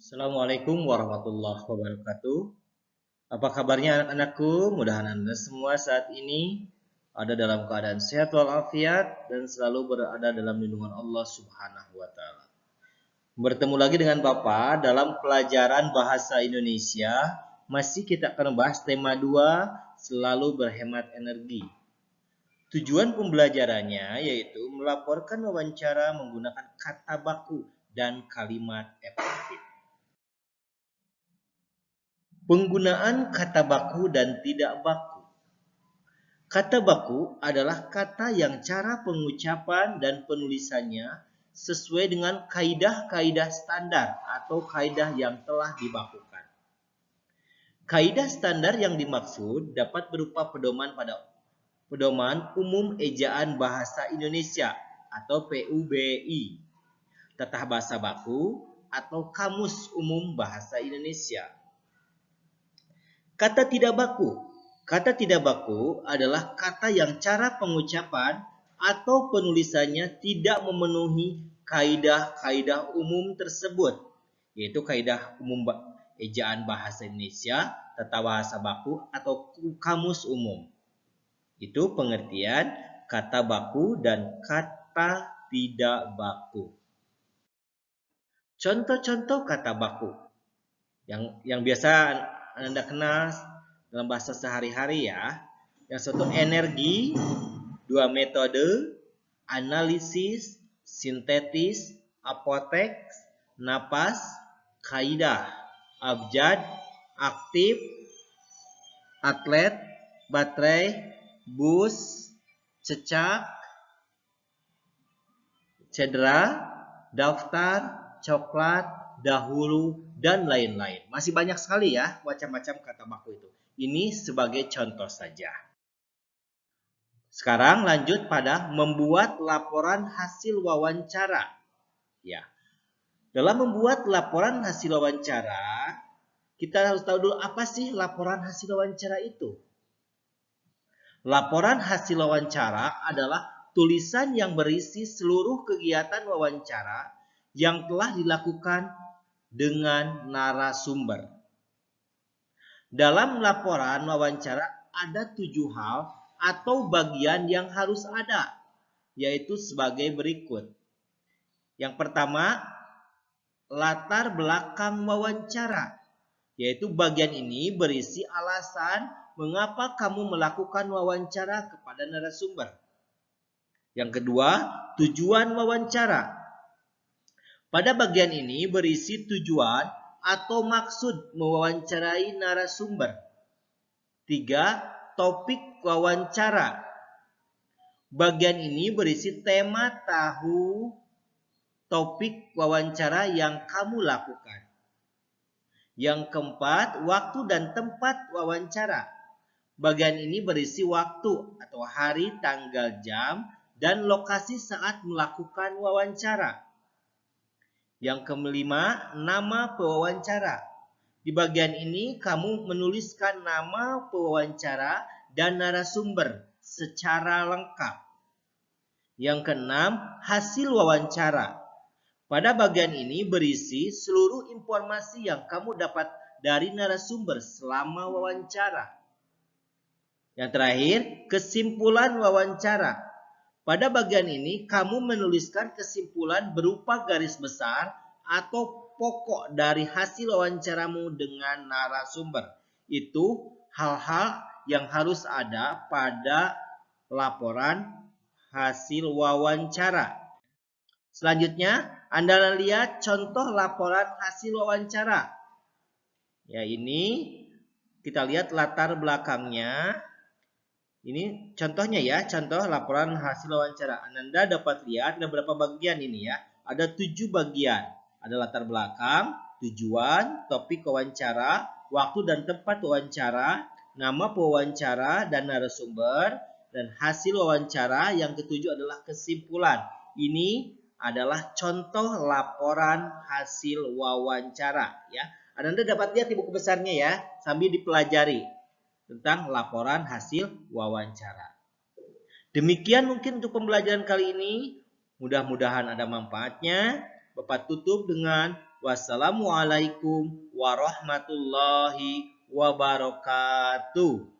Assalamualaikum warahmatullahi wabarakatuh. Apa kabarnya anak-anakku? Mudahan Anda semua saat ini ada dalam keadaan sehat walafiat dan selalu berada dalam lindungan Allah Subhanahu wa taala. Bertemu lagi dengan Bapak dalam pelajaran bahasa Indonesia. Masih kita akan bahas tema 2, selalu berhemat energi. Tujuan pembelajarannya yaitu melaporkan wawancara menggunakan kata baku dan kalimat efektif. Penggunaan kata baku dan tidak baku. Kata baku adalah kata yang cara pengucapan dan penulisannya sesuai dengan kaidah-kaidah standar atau kaidah yang telah dibakukan. Kaidah standar yang dimaksud dapat berupa pedoman umum ejaan bahasa Indonesia atau PUBI, tata bahasa baku atau kamus umum bahasa Indonesia. Kata tidak baku. Kata tidak baku adalah kata yang cara pengucapan atau penulisannya tidak memenuhi kaidah-kaidah umum tersebut, yaitu kaidah umum ejaan bahasa Indonesia, tata bahasa baku atau kamus umum. Itu pengertian kata baku dan kata tidak baku. Contoh-contoh kata baku yang biasa Anda kenal dalam bahasa sehari-hari ya. Yang satu energi, dua metode, analisis, sintetis, apotek, napas, kaidah, abjad, aktif, atlet, baterai, bus, cecak, cedera, daftar, coklat, dahulu, dan lain-lain. Masih banyak sekali ya macam-macam kata baku itu. Ini sebagai contoh saja. Sekarang lanjut pada membuat laporan hasil wawancara. Ya. Dalam membuat laporan hasil wawancara, kita harus tahu dulu apa sih laporan hasil wawancara itu. Laporan hasil wawancara adalah tulisan yang berisi seluruh kegiatan wawancara yang telah dilakukan dengan narasumber. Dalam laporan wawancara ada 7 hal atau bagian yang harus ada, yaitu sebagai berikut. Yang pertama, latar belakang wawancara, yaitu bagian ini berisi alasan mengapa kamu melakukan wawancara kepada narasumber. Yang kedua, tujuan wawancara. Pada bagian ini berisi tujuan atau maksud mewawancarai narasumber. 3. Topik wawancara. Bagian ini berisi tema tahu topik wawancara yang kamu lakukan. Yang keempat, waktu dan tempat wawancara. Bagian ini berisi waktu atau hari, tanggal, jam, dan lokasi saat melakukan wawancara. Yang kelima, nama pewawancara. Di bagian ini kamu menuliskan nama pewawancara dan narasumber secara lengkap. Yang keenam, hasil wawancara. Pada bagian ini berisi seluruh informasi yang kamu dapat dari narasumber selama wawancara. Yang terakhir, kesimpulan wawancara. Pada bagian ini, kamu menuliskan kesimpulan berupa garis besar atau pokok dari hasil wawancaramu dengan narasumber. Itu hal-hal yang harus ada pada laporan hasil wawancara. Selanjutnya, Anda lihat contoh laporan hasil wawancara. Ya, ini kita lihat latar belakangnya. Ini contohnya ya, contoh laporan hasil wawancara. Anda dapat lihat ada berapa bagian ini ya. Ada 7 bagian. Ada latar belakang, tujuan, topik wawancara, waktu dan tempat wawancara, nama pewawancara dan narasumber, dan hasil wawancara. Yang ketujuh adalah kesimpulan. Ini adalah contoh laporan hasil wawancara ya. Anda dapat lihat di buku besarnya ya, sambil dipelajari tentang laporan hasil wawancara. Demikian mungkin untuk pembelajaran kali ini. Mudah-mudahan ada manfaatnya. Bapak tutup dengan Wassalamualaikum warahmatullahi wabarakatuh.